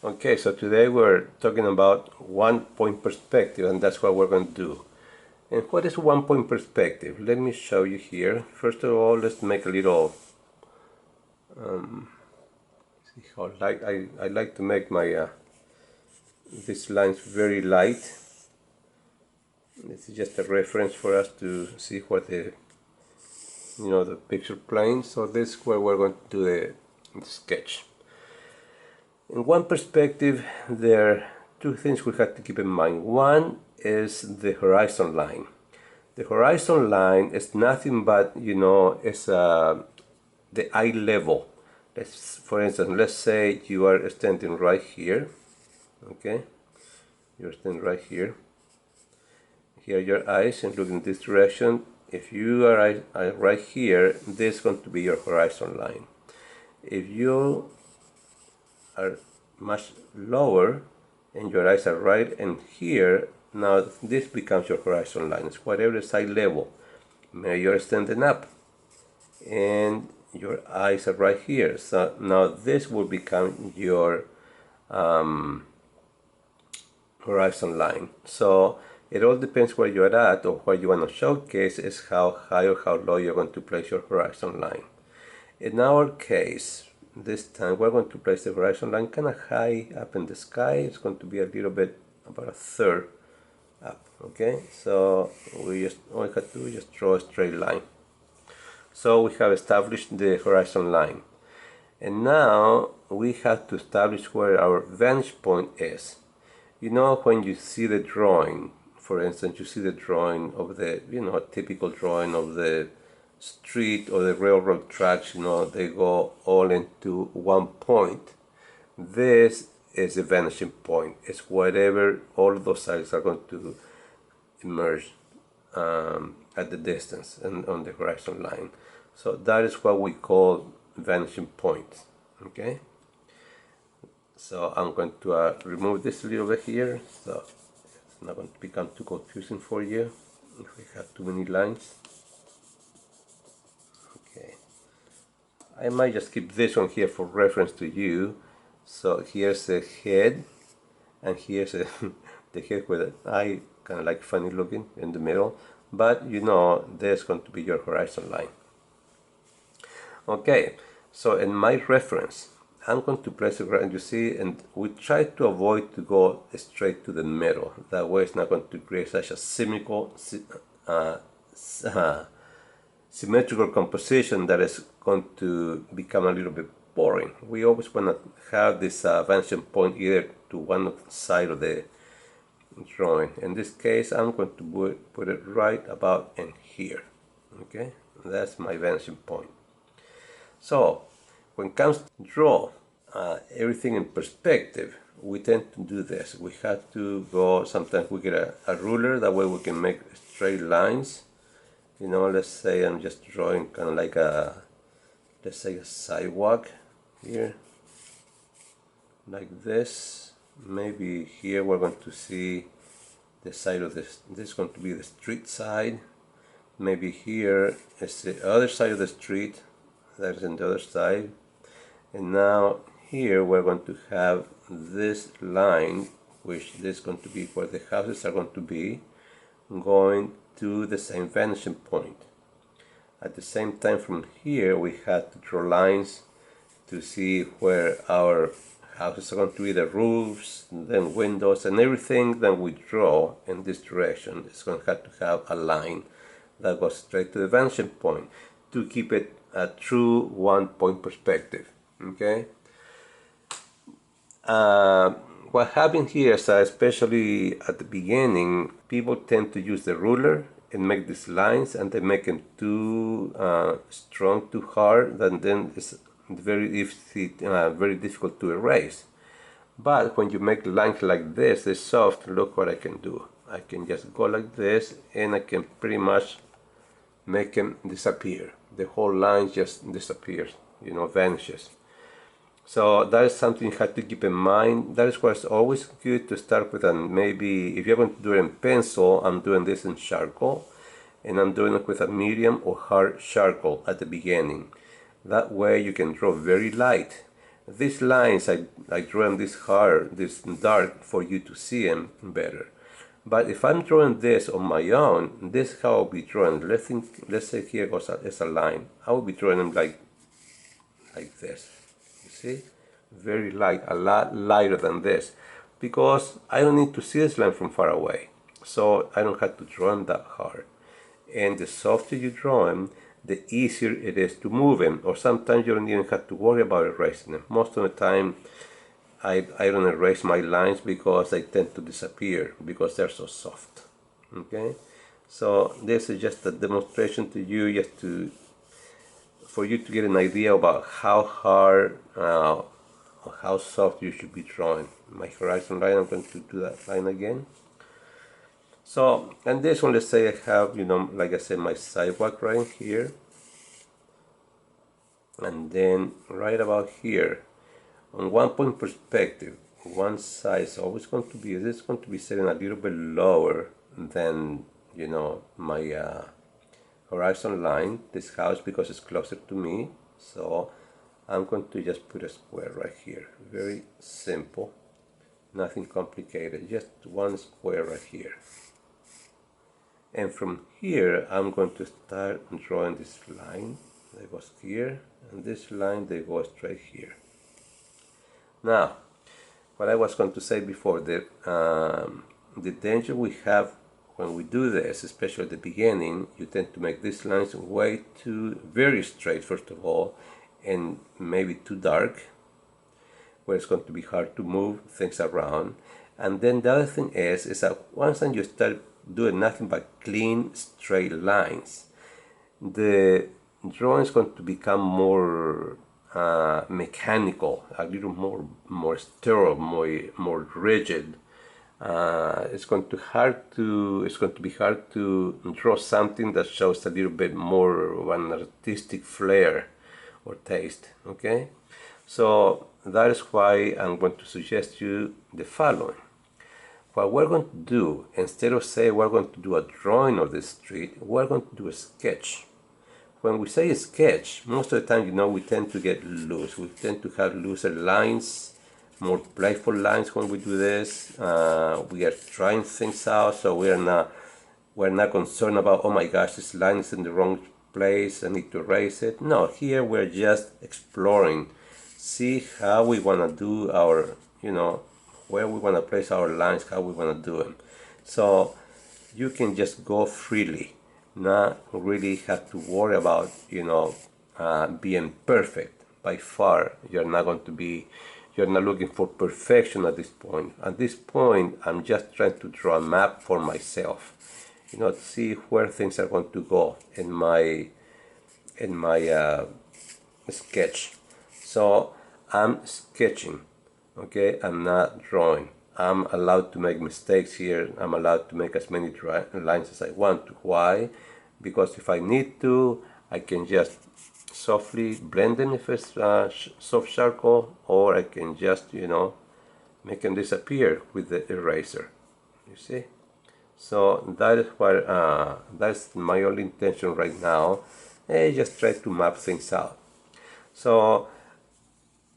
Okay, so today we're talking about one-point perspective, and that's what we're going to do. And what is one-point perspective? Let me show you here. First of all, let's make a little. See how light I like to make my these lines very light. This is just a reference for us to see what the the picture plane. So this is where we're going to do the sketch. In one perspective, there are two things we have to keep in mind. One is the horizon line. The horizon line is nothing but, it's the eye level. For instance, let's say you are standing right here. Okay, you're standing right here. Here are your eyes and look in this direction. If you are right here, this is going to be your horizon line. If you are much lower and your eyes are right and here, now this becomes your horizon line. It's whatever is eye level. Now you're standing up and your eyes are right here. So now this will become your horizon line. So it all depends where you're at, or what you want to showcase is how high or how low you're going to place your horizon line. In our case, this time we're going to place the horizon line kind of high up in the sky. It's going to be a little bit, about a third up. Okay, so all we have to do is just draw a straight line. So we have established the horizon line, and now we have to establish where our vantage point is. When you see the drawing, for instance, you see the drawing of the, a typical drawing of the street or the railroad tracks, they go all into one point. This is the vanishing point. It's whatever all of those sides are going to emerge at the distance and on the horizon line. So that is what we call vanishing points. Okay. So I'm going to remove this a little bit here, so it's not going to become too confusing for you if we have too many lines. Okay, I might just keep this one here for reference to you. So here's the head, and here's the head with an eye, kind of like funny looking in the middle. But there's going to be your horizon line. Okay, so in my reference, I'm going to place it right, you see, and we try to avoid to go straight to the middle. That way it's not going to create such a symmetrical composition that is going to become a little bit boring. We always want to have this vanishing point either to one side of the drawing. In this case, I'm going to put it right about in here. Okay, that's my vanishing point. So when it comes to draw everything in perspective, we tend to do this. We have to go, sometimes we get a ruler, that way we can make straight lines. Let's say I'm just drawing kind of like let's say a sidewalk here, like this. Maybe here we're going to see the side of this is going to be the street side. Maybe here is the other side of the street, that is on the other side. And now here we're going to have this line, which is going to be where the houses are going to be, going to the same vanishing point. At the same time, from here we have to draw lines to see where our houses are going to be, the roofs, and then windows, and everything that we draw in this direction is going to have a line that goes straight to the vanishing point to keep it a true one-point perspective. Okay. What happened here is that, especially at the beginning, people tend to use the ruler and make these lines, and they make them too strong, too hard, and then it's very difficult to erase. But when you make lines like this, they're soft. Look what I can do. I can just go like this, and I can pretty much make them disappear. The whole line just disappears, vanishes. So that is something you have to keep in mind. That is why it's always good to start with, and maybe if you're going to do it in pencil, I'm doing this in charcoal, and I'm doing it with a medium or hard charcoal at the beginning. That way you can draw very light. These lines, I draw them this hard, this dark, for you to see them better. But if I'm drawing this on my own, this is how I'll be drawing. Let's say here goes as a line. I will be drawing them like this. You see? Very light, a lot lighter than this. Because I don't need to see this line from far away. So I don't have to draw them that hard. And the softer you draw them, the easier it is to move them. Or sometimes you don't even have to worry about erasing them. Most of the time, I don't erase my lines because they tend to disappear because they're so soft. Okay, so this is just a demonstration to you, just for you to get an idea about how hard or how soft you should be drawing. My horizon line, I'm going to do that line again. So, and this one, let's say I have, like I said, my sidewalk right here, and then right about here, on 1 point perspective, one side is always going to be, this is going to be setting a little bit lower than, my horizon line, this house, because it's closer to me. So I'm going to just put a square right here. Very simple, nothing complicated, just one square right here. And from here, I'm going to start drawing this line that goes here, and this line that goes straight here. Now, what I was going to say before, the danger we have when we do this, especially at the beginning, you tend to make these lines way too, very straight, first of all, and maybe too dark, where it's going to be hard to move things around. And then the other thing is that once you start doing nothing but clean, straight lines, the drawing is going to become more mechanical, a little more sterile, more rigid. It's going to be hard to draw something that shows a little bit more of an artistic flair or taste. Okay, so that is why I'm going to suggest you the following. What we're going to do, instead of saying we're going to do a drawing of the street, we're going to do a sketch. When we say a sketch, most of the time, we tend to get loose. We tend to have looser lines, more playful lines when we do this. We are trying things out, so we're not concerned about, oh my gosh, this line is in the wrong place, I need to erase it. No, here we're just exploring, see how we want to do our, where we want to place our lines, how we want to do them. So you can just go freely, not really have to worry about, being perfect. By far, you're not looking for perfection at this point. At this point, I'm just trying to draw a map for myself, to see where things are going to go in my sketch. So I'm sketching. Okay, I'm not drawing. I'm allowed to make mistakes here. I'm allowed to make as many lines as I want to. Why? Because if I need to, I can just softly blend them if it's soft charcoal, or I can just, make them disappear with the eraser. You see? So that is what that's my only intention right now. I just try to map things out. So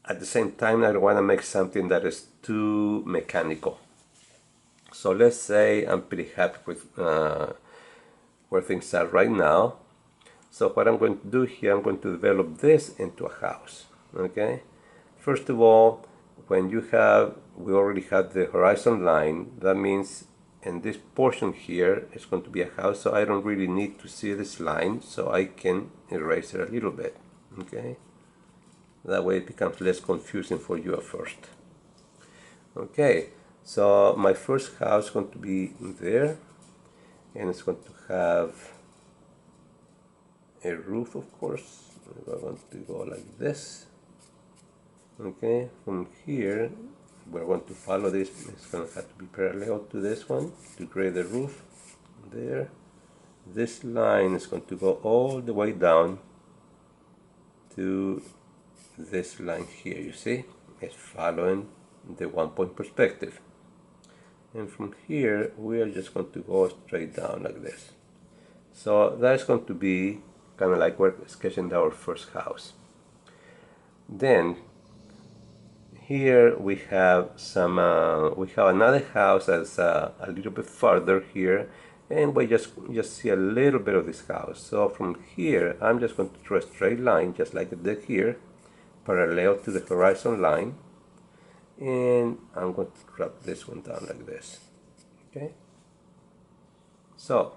at the same time, I don't want to make something that is too mechanical. So let's say I'm pretty happy with where things are right now. So what I'm going to do here, I'm going to develop this into a house. Okay. First of all, when we already have the horizon line, that means in this portion here it's going to be a house. So I don't really need to see this line, so I can erase it a little bit. Okay. That way it becomes less confusing for you at first. Okay, so my first house is going to be there, and it's going to have a roof, of course. We're going to go like this. Okay, from here we're going to follow this. It's going to have to be parallel to this one to create the roof there. This line is going to go all the way down to this line here. You see, it's following the 1 point perspective, and from here we are just going to go straight down like this. So that's going to be kind of like we're sketching our first house. Then here we have some we have another house that's a little bit farther here, and we just see a little bit of this house. So from here I'm just going to draw a straight line just like I did here, parallel to the horizon line, and I'm going to drop this one down like this. Okay, so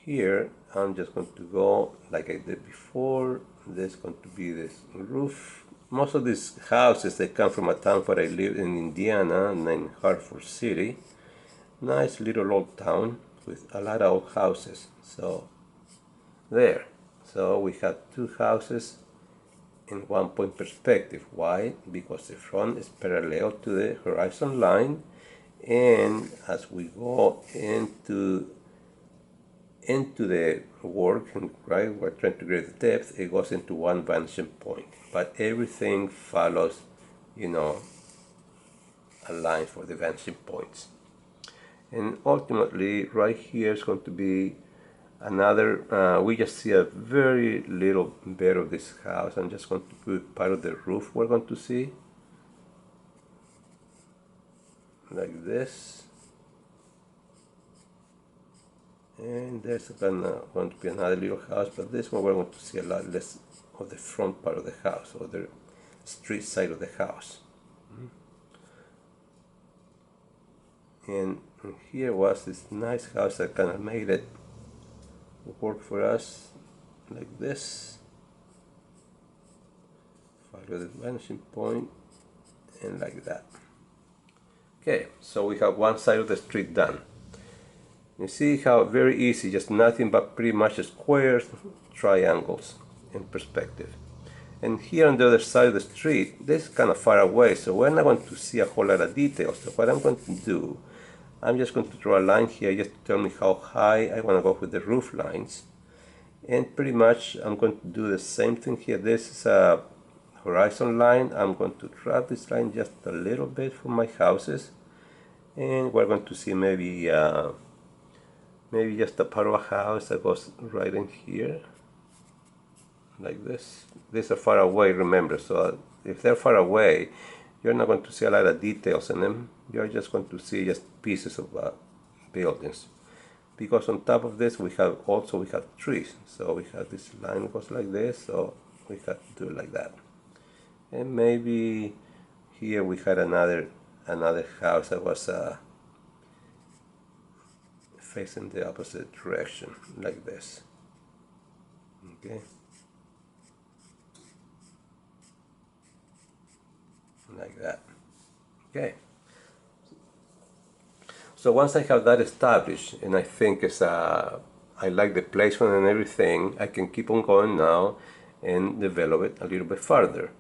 here I'm just going to go like I did before. This is going to be this roof. Most of these houses, they come from a town where I live in Indiana named Hartford City. Nice little old town with a lot of old houses. So there, so we have two houses in 1 point perspective. Why? Because the front is parallel to the horizon line, and as we go into the work, right, we're trying to get the depth, it goes into one vanishing point, but everything follows, you know, a line for the vanishing points. And ultimately right here is going to be another, we just see a very little bit of this house. I'm just going to put part of the roof we're going to see like this, and there's going to be another little house, but this one we're going to see a lot less of the front part of the house, or the street side of the house. And here was this nice house that kind of made it work for us like this. Follow the vanishing point, and like that. Okay, so we have one side of the street done. You see how very easy, just nothing but pretty much squares, triangles in perspective. And here on the other side of the street, this is kind of far away, so we're not going to see a whole lot of details. So what I'm going to do, I'm just going to draw a line here just to tell me how high I want to go with the roof lines. And pretty much I'm going to do the same thing here. This is a horizon line. I'm going to drop this line just a little bit for my houses. And we're going to see maybe just a part of a house that goes right in here, like this. These are far away, remember, so if they're far away, you're not going to see a lot of details in them. You're just going to see just pieces of buildings. Because on top of this, we have trees. So we have this line goes like this, so we have to do it like that. And maybe here we had another house that was facing the opposite direction, like this. Okay, like that. Okay, so once I have that established, and I think I like the placement and everything, I can keep on going now and develop it a little bit further.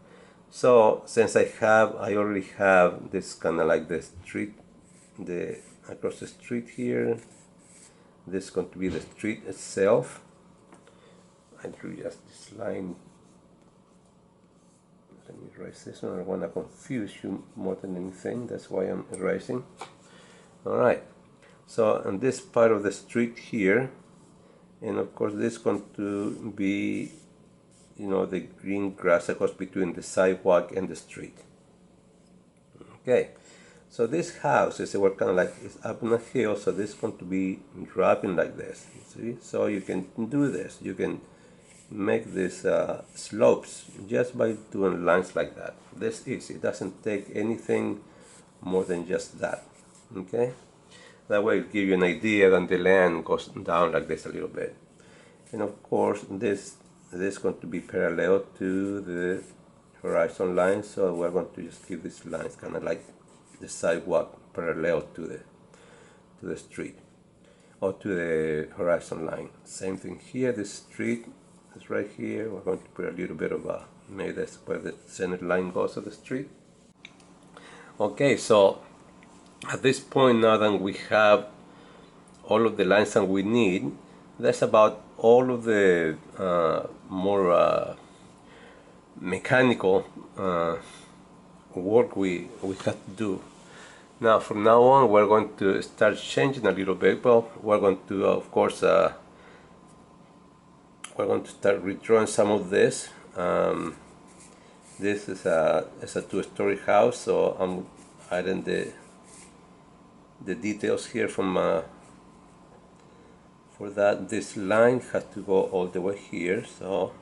So since I already have this kind of like the street, across the street here. This is going to be the street itself. I drew just this line. Let me erase this one. I want to confuse you more than anything. That's why I'm erasing. Alright. So on this part of the street here, and of course this is going to be, you know, the green grass that goes between the sidewalk and the street. Okay. So this house is kind of like it's up on a hill, so this is going to be dropping like this. You see? So you can do this. You can make these slopes just by doing lines like that. This easy. It doesn't take anything more than just that. Okay. That way it'll give you an idea that the land goes down like this a little bit. And of course this is going to be parallel to the horizon line. So we're going to just keep these lines kind of like the sidewalk parallel to the street, or to the horizon line. Same thing here. This street is right here. We're going to put a little bit of maybe that's where the center line goes of the street. Okay, so at this point, now that we have all of the lines that we need, that's about all of the more mechanical work we have to do. Now from now on we're going to start changing a little bit. Well, we're going to of course we're going to start redrawing some of this. This is a two-story house, so I'm adding the details here from for that. This line has to go all the way here, so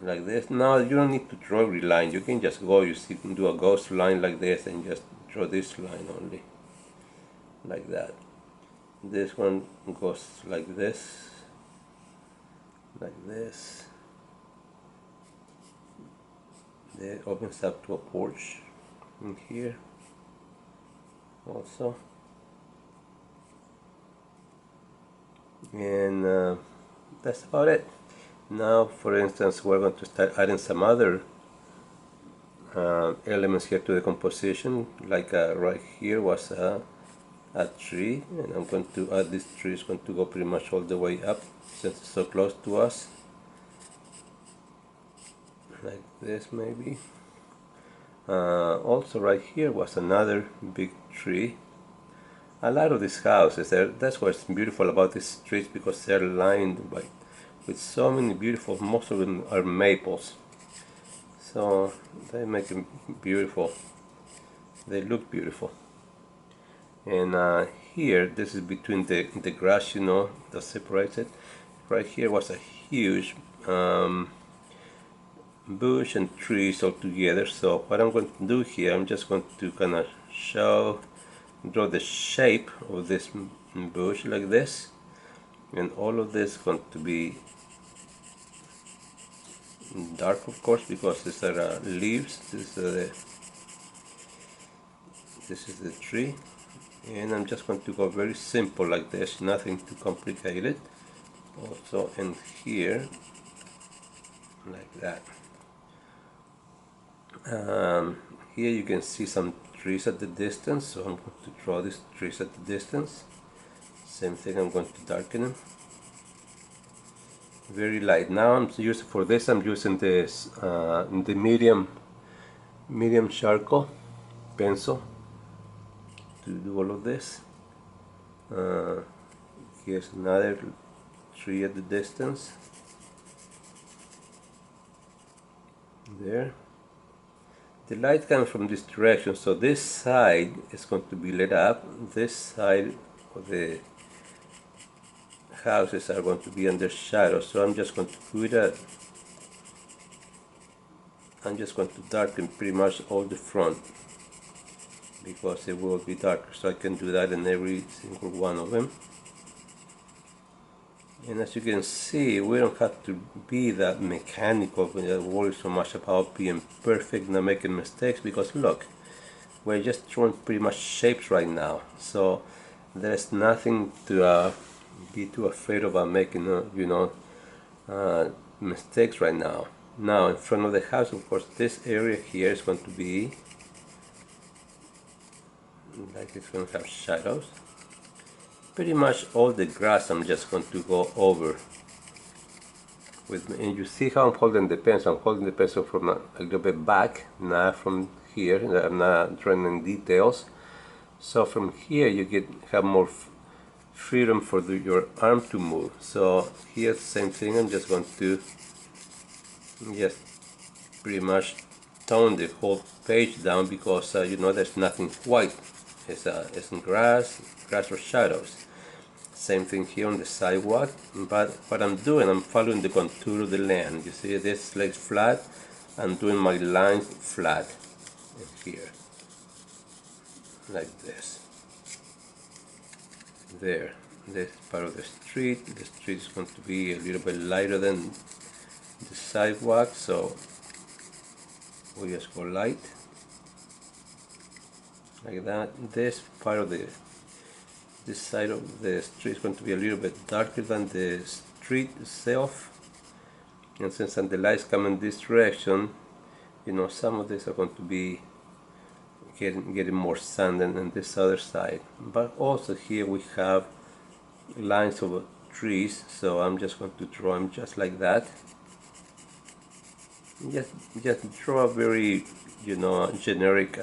like this. Now you don't need to draw every line. You can just go, you see, do a ghost line like this and just draw this line only, like that. This one goes like this, like this. It opens up to a porch in here also. And that's about it. Now, for instance, we're going to start adding some other elements here to the composition, like right here was a tree, and I'm going to add this tree. Is going to go pretty much all the way up since it's so close to us, like this maybe. Also right here was another big tree. A lot of these houses, that's what's beautiful about these streets, because they're lined with so many beautiful, most of them are maples. So they make them beautiful. They look beautiful. And here, this is between the grass, that separates it. Right here was a huge bush and trees all together. So what I'm going to do here, I'm just going to kind of draw the shape of this bush like this, and all of this is going to be dark, of course, because these are leaves. This is the tree, and I'm just going to go very simple like this, nothing too complicated. Also in here, like that. Here you can see some trees at the distance, so I'm going to draw these trees at the distance. Same thing, I'm going to darken them. Very light. Now I'm using for this. I'm using this the medium charcoal pencil to do all of this. Here's another tree at the distance. There. The light comes from this direction, so this side is going to be lit up. This side of the houses are going to be under shadow, so I'm just going to darken pretty much all the front, because it will be darker, so I can do that in every single one of them. And as you can see, we don't have to be that mechanical, worry so much about being perfect, not making mistakes, because look, we're just drawing pretty much shapes right now, so there's nothing to be too afraid about making mistakes right now. Now in front of the house, of course, this area here is going to be like, it's going to have shadows. Pretty much all the grass I'm just going to go over with me. And you see how I'm holding the pencil. I'm holding the pencil from a little bit back, not from here. I'm not drawing in details. So from here you have more freedom for your arm to move. So here, same thing. I'm just going to just pretty much tone the whole page down, because there's nothing white. It's in grass or shadows. Same thing here on the sidewalk, but what I'm doing, I'm following the contour of the land. You see this lays flat, I'm doing my lines flat here, like this. There, this part of the street. The street is going to be a little bit lighter than the sidewalk, so we just go light, like that. This part of this side of the street is going to be a little bit darker than the street itself, and since the lights come in this direction, some of these are going to be getting more sun than this other side. But also here we have lines of trees, so I'm just going to draw them just like that. Just draw a very generic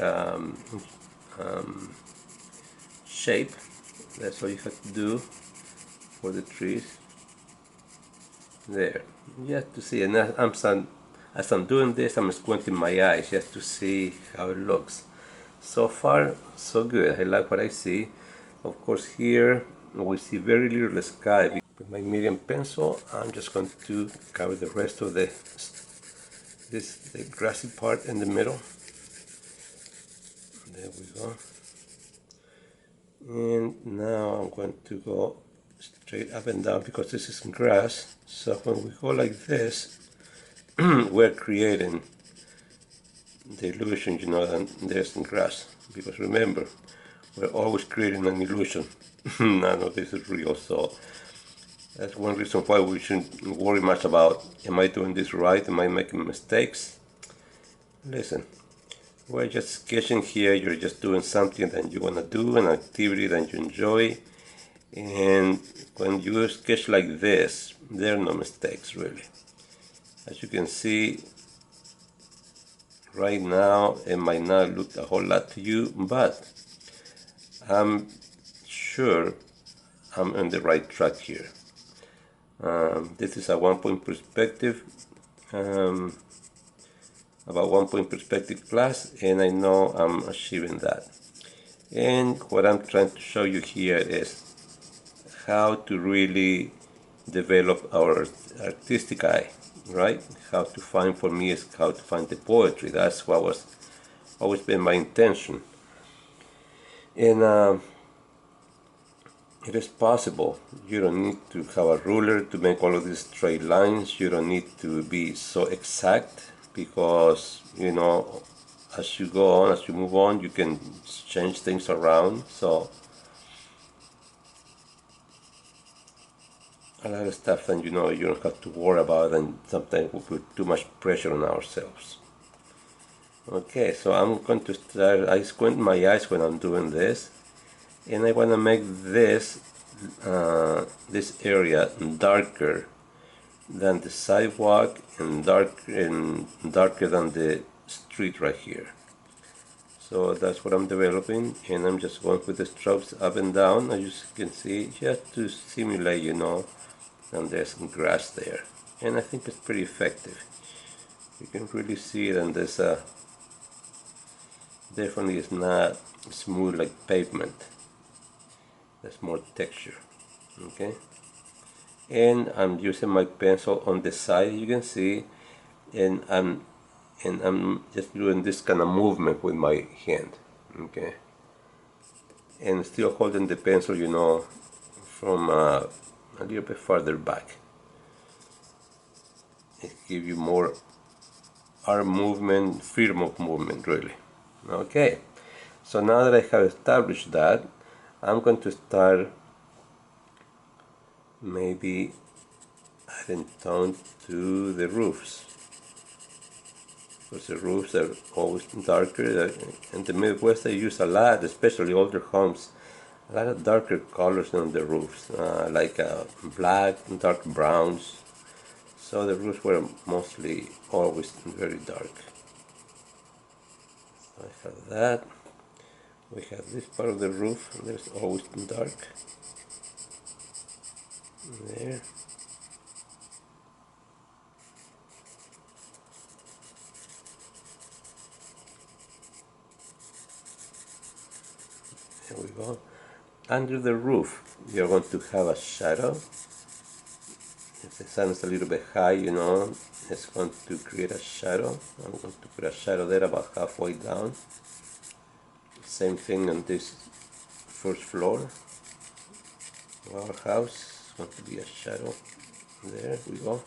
shape. That's all you have to do for the trees, there, just to see. And as I'm doing this, I'm squinting my eyes just to see how it looks. So far, so good. I like what I see. Of course, here we see very little sky. With my medium pencil, I'm just going to cover the rest of the grassy part in the middle. There we go. And now I'm going to go straight up and down because this is grass. So when we go like this, we're creating the illusion, you know, that there's grass. Because remember, we're always creating an illusion. None of this is real. So that's one reason why we shouldn't worry much about, am I doing this right? Am I making mistakes? Listen, we're just sketching here. You're just doing something that you want to do, an activity that you enjoy. And when you sketch like this, there are no mistakes really. As you can see, right now it might not look a whole lot to you, but I'm sure I'm on the right track here. This is a 1-point perspective, about 1-point perspective plus, and I know I'm achieving that. And what I'm trying to show you here is how to really develop our artistic eye, right? How to find, for me, is how to find the poetry. That's what was always been my intention. And it is possible. You don't need to have a ruler to make all of these straight lines. You don't need to be so exact because, you know, as you go on, as you move on, you can change things around. So a lot of stuff that, you know, you don't have to worry about, and sometimes we put too much pressure on ourselves. Okay, so I'm going to start. I squint my eyes when I'm doing this, and I want to make this this area darker than the sidewalk and darker than the street right here. So that's what I'm developing, and I'm just going with the strokes up and down, as you can see, just to simulate, you know, and there's some grass there. And I think it's pretty effective. You can really see it, and there's definitely is not smooth like pavement. There's more texture. Okay, and I'm using my pencil on the side, you can see, and I'm just doing this kind of movement with my hand. Okay, and still holding the pencil, you know, from a little bit farther back. It gives you more arm movement, freedom of movement, really. Okay, so now that I have established that, I'm going to start maybe adding tone to the roofs, because the roofs are always darker. In the Midwest they use a lot, especially older homes, a lot of darker colors on the roofs, like black and dark browns. So the roofs were mostly always very dark. So I have that. We have this part of the roof, there's always dark. There. There we go. Under the roof, you're going to have a shadow. If the sun is a little bit high, you know, it's going to create a shadow. I'm going to put a shadow there about halfway down. Same thing on this first floor of our house. It's going to be a shadow. There we go.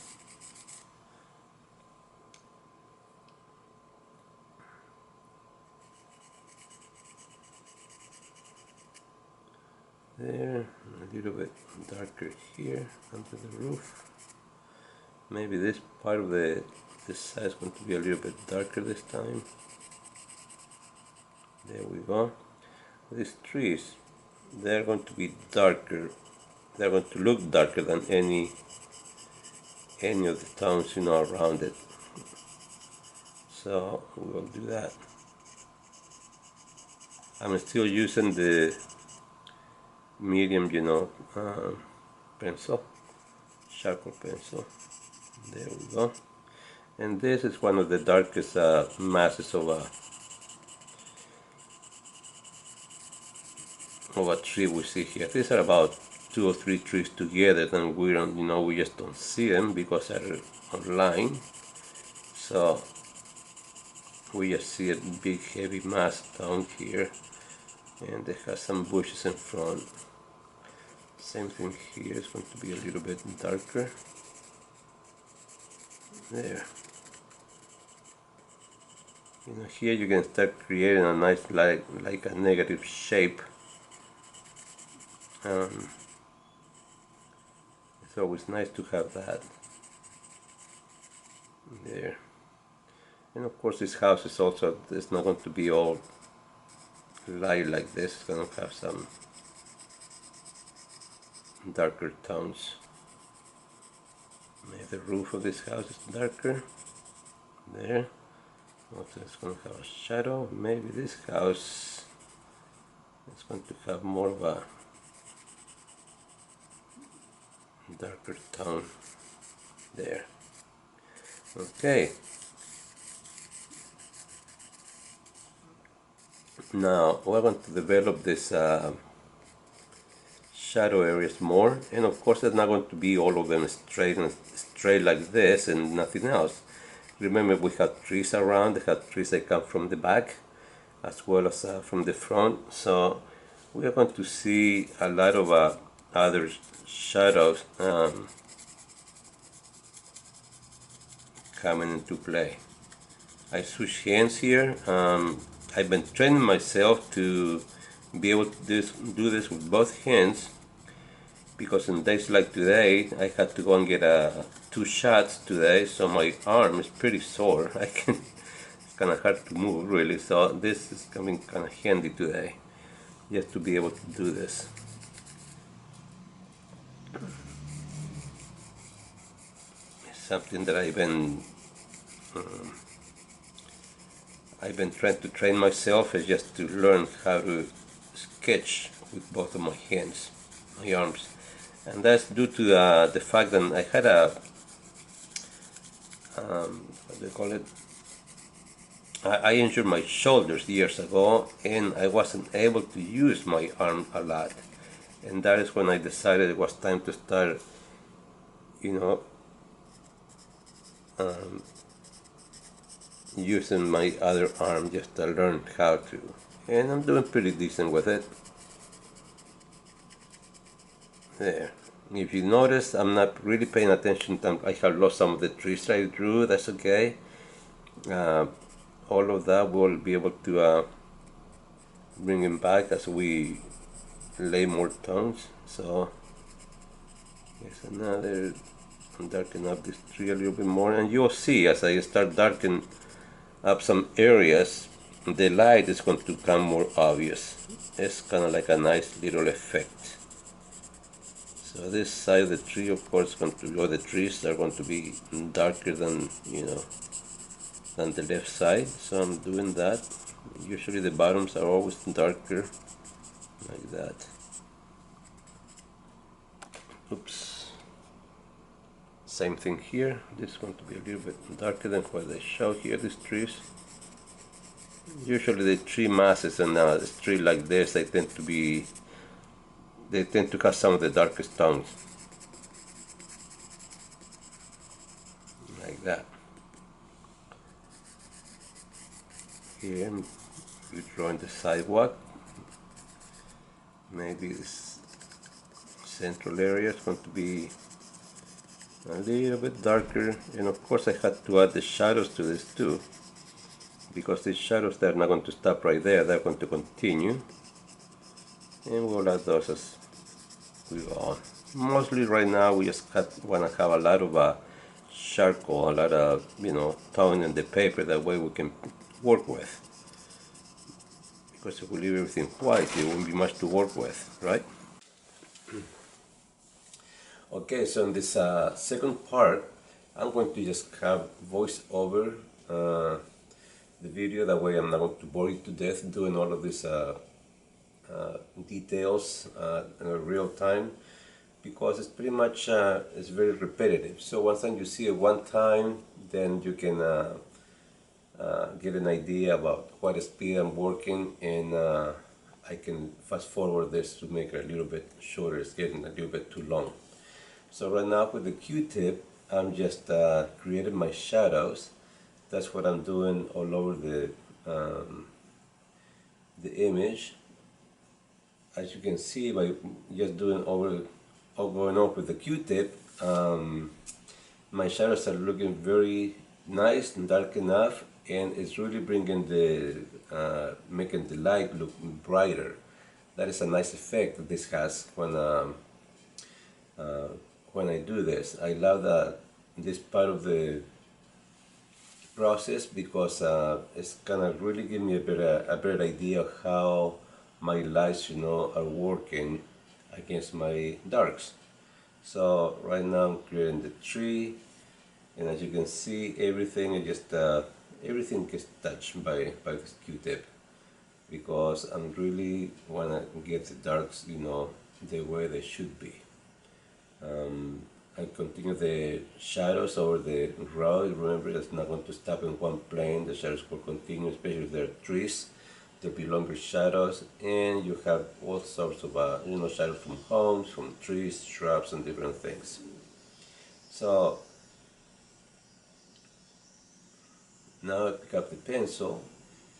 There, a little bit darker here under the roof. Maybe this part of this side is going to be a little bit darker this time. There we go. These trees, they're going to be darker. They're going to look darker than any of the towns, you know, around it. So we will do that. I'm still using the medium, you know, pencil, charcoal pencil. There we go. And this is one of the darkest masses of a tree we see here. These are about 2 or 3 trees together, and we don't, we just don't see them because they're online. So we just see a big heavy mass down here, and it has some bushes in front. Same thing here, it's going to be a little bit darker. There. Here you can start creating a nice like a negative shape. It's always nice to have that there. And of course this house is also, it's not going to be all light like this. It's going to have some darker tones. Maybe the roof of this house is darker. There. Also it's going to have a shadow. Maybe this house is going to have more of a darker tone there. Okay. Now we're going to develop this shadow areas more, and of course it's not going to be all of them straight like this and nothing else. Remember, we have trees around. They have trees that come from the back as well as from the front, so we are going to see a lot of other shadows coming into play. I switch hands here. I've been training myself to be able to do this with both hands, because in days like today I had to go and get 2 shots today, so my arm is pretty sore. It's kind of hard to move really, so this is coming kind of handy today, just to be able to do this. It's something that I've been trying to train myself, is just to learn how to sketch with both of my hands, my arms. And that's due to the fact that I had what do you call it? I injured my shoulders years ago, and I wasn't able to use my arm a lot. And that is when I decided it was time to start, using my other arm, just to learn how to. And I'm doing pretty decent with it. There. If you notice, I'm not really paying attention. I have lost some of the trees I drew. That's okay. All of that we'll be able to bring them back as we lay more tones. So here's another. Darken up this tree a little bit more, and you'll see as I start darkening up some areas, the light is going to become more obvious. It's kind of like a nice little effect. So this side of the tree, of course, the trees are going to be darker than than the left side. So I'm doing that. Usually the bottoms are always darker, like that. Oops. Same thing here. This is going to be a little bit darker than what they show here. These trees. Usually the tree masses and a tree like this, they tend to have some of the darkest tones, like that. Here we're drawing the sidewalk. Maybe this central area is going to be a little bit darker, and of course I had to add the shadows to this too, because these shadows, they're not going to stop right there, they're going to continue, and we'll add those as we go on. Mostly right now we just want to have a lot of charcoal, a lot of tone in the paper, that way we can work with, because if we leave everything white it won't be much to work with, right? Okay, so in this second part I'm going to just have voice over the video, that way I'm not going to bore you to death doing all of these details in real time. because it's pretty much it's very repetitive. So once time you see it one time, then you can get an idea about what speed I'm working, and I can fast forward this to make it a little bit shorter. It's getting a little bit too long. So right now with the Q-tip, I'm just creating my shadows. That's what I'm doing all over the image. As you can see, by just doing going over with the Q-tip, my shadows are looking very nice and dark enough, and it's really bringing making the light look brighter. That is a nice effect that this has when I do this. I love this part of the process because it's gonna really give me a better idea of how my lights, are working against my darks. So right now I'm creating the tree, and as you can see, everything is just everything gets touched by this Q-tip, because I'm really wanna get the darks, the way they should be. I continue the shadows over the road. Remember, it's not going to stop in one plane. The shadows will continue, especially if there are trees. There'll be longer shadows, and you have all sorts of shadows from homes, from trees, shrubs, and different things. So now I pick up the pencil,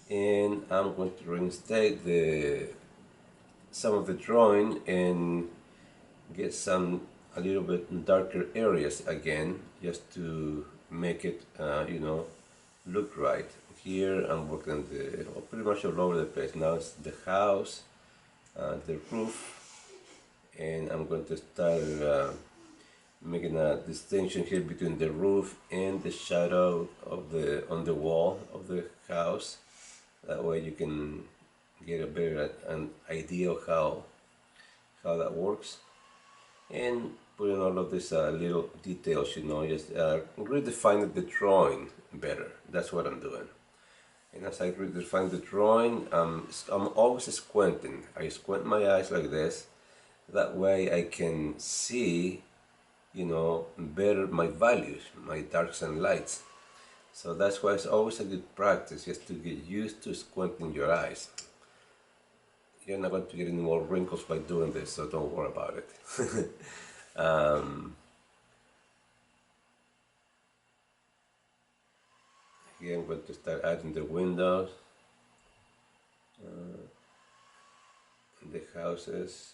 and I'm going to reinstate some of the drawing and get a little bit darker areas again, just to make it look right. Here I'm working pretty much all over the place. Now it's the house, the roof, and I'm going to start making a distinction here between the roof and the shadow on the wall of the house. That way you can get a better an idea of how that works. And putting all of these little details, just redefine the drawing better. That's what I'm doing. And as I redefine the drawing, I'm always squinting. I squint my eyes like this. That way I can see, better my values, my darks and lights. So that's why it's always a good practice, just to get used to squinting your eyes. You're not going to get any more wrinkles by doing this, so don't worry about it. Here I'm going to start adding the windows, the houses.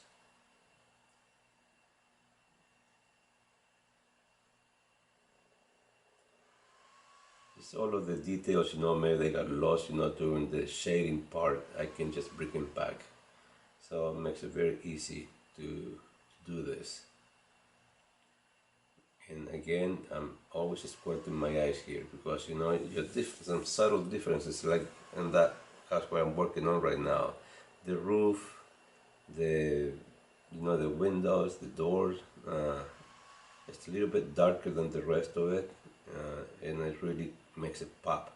It's all of the details, maybe they got lost, during the shading part. I can just bring them back. So it makes it very easy to do this. And again, I'm always squinting my eyes here, because some subtle differences, like in that's what I'm working on right now. The roof, the windows, the doors. It's a little bit darker than the rest of it, and it really makes it pop.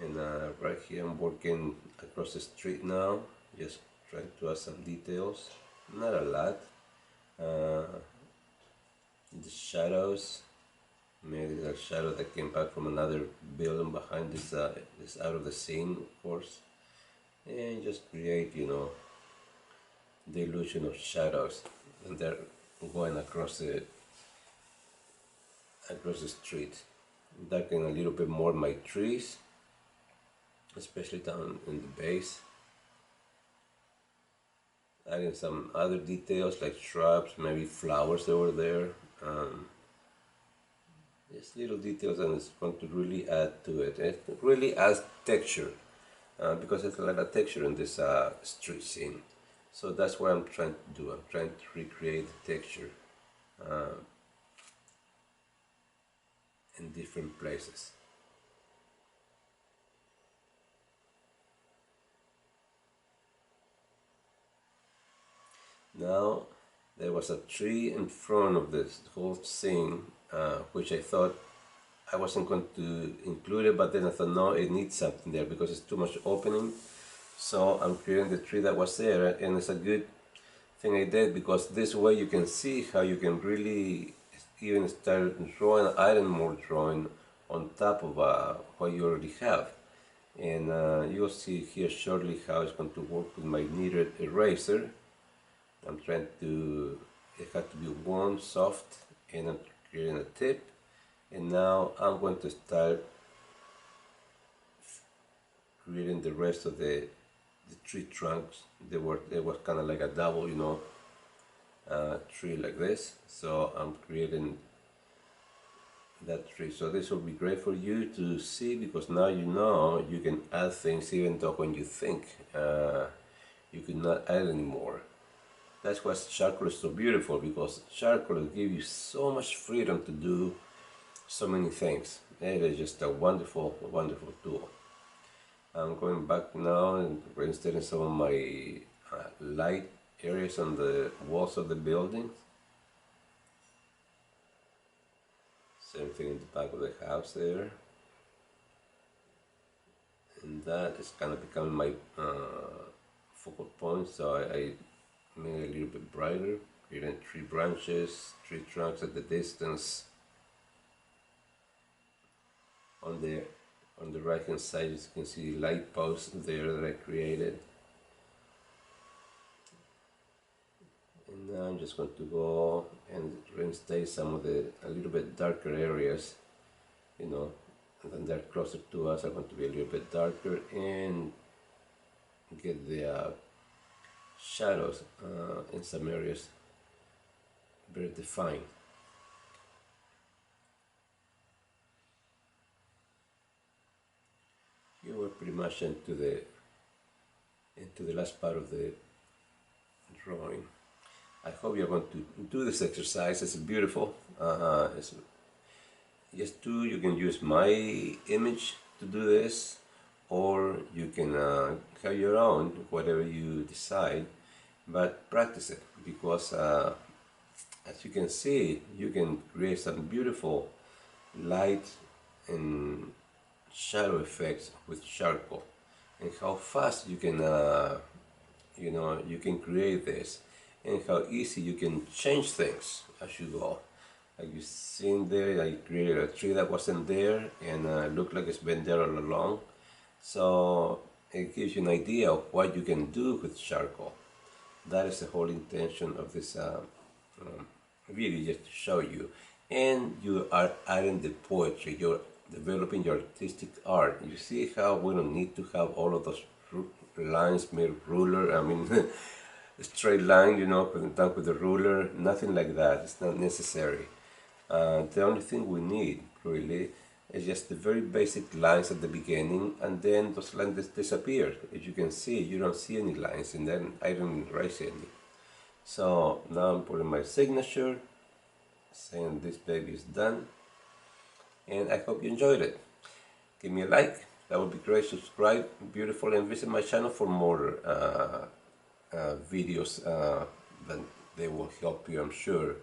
And right here I'm working across the street now, just trying to add some details, not a lot. The shadows, maybe there's a shadow that came back from another building behind this out of the scene, of course. And just create, the illusion of shadows, and they're going across the street. Darken a little bit more my trees, especially down in the base. Adding some other details like shrubs, maybe flowers over there. Just little details, and it's going to really add to it. It really adds texture, because there's a lot of texture in this street scene. So that's what I'm trying to do. I'm trying to recreate the texture in different places. Now, there was a tree in front of this whole scene, which I thought I wasn't going to include it, but then I thought, no, it needs something there because it's too much opening. So I'm creating the tree that was there, and it's a good think I did, because this way you can see how you can really even start drawing, adding more drawing on top of what you already have. And you'll see here shortly how it's going to work with my kneaded eraser. I'm trying to, it has to be warm, soft, and I'm creating a tip. And now I'm going to start creating the rest of the tree trunks. They was kind of like a double, you know, tree like this. So I'm creating that tree. So this will be great for you to see, because now you know you can add things even though when you think you could not add anymore. That's why charcoal is so beautiful, because charcoal will give you so much freedom to do so many things. It is just a wonderful, wonderful tool. I'm going back now and reinstalling some of my light areas on the walls of the building. Same thing in the back of the house there. And that is kind of becoming my focal point, so I made it a little bit brighter, creating tree branches, tree trunks at the distance. On the right hand side, you can see light posts there that I created. And now I'm just going to go and reinstate some of the a little bit darker areas, you know, and then they're closer to us are going to be a little bit darker, and get the shadows in some areas very defined. You were pretty much into the last part of the drawing. I hope you're going to do this exercise. It's beautiful. You can use my image to do this, or you can have your own, whatever you decide, but practice it, because as you can see, you can create some beautiful light and shadow effects with charcoal, and how fast you can you can create this, and how easy you can change things as you go. Like you seen there, I created a tree that wasn't there, and looked like it's been there all along. So it gives you an idea of what you can do with charcoal. That is the whole intention of this video, just to show you. And you are adding the poetry, you're developing your artistic art. You see how we don't need to have all of those lines made ruler, I mean straight line, you know, done with the ruler, nothing like that. It's not necessary. The only thing we need really is just the very basic lines at the beginning, and then those lines disappear. As you can see, you don't see any lines, and then I don't erase any. So now I'm putting my signature, saying this baby is done, and I hope you enjoyed it. Give me a like, that would be great. Subscribe, beautiful, and visit my channel for more videos that they will help you, I'm sure,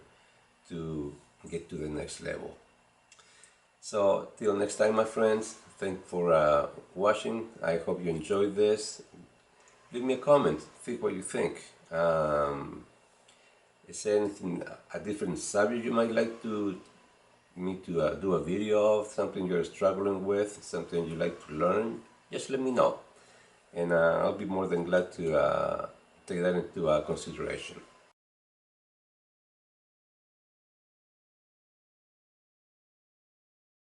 to get to the next level. So till next time, my friends, thank you for watching. I hope you enjoyed this. Leave me a comment, think what you think. Is there anything, a different subject you might like me to do a video of, something you're struggling with, something you like to learn? Just let me know, and I'll be more than glad to take that into consideration.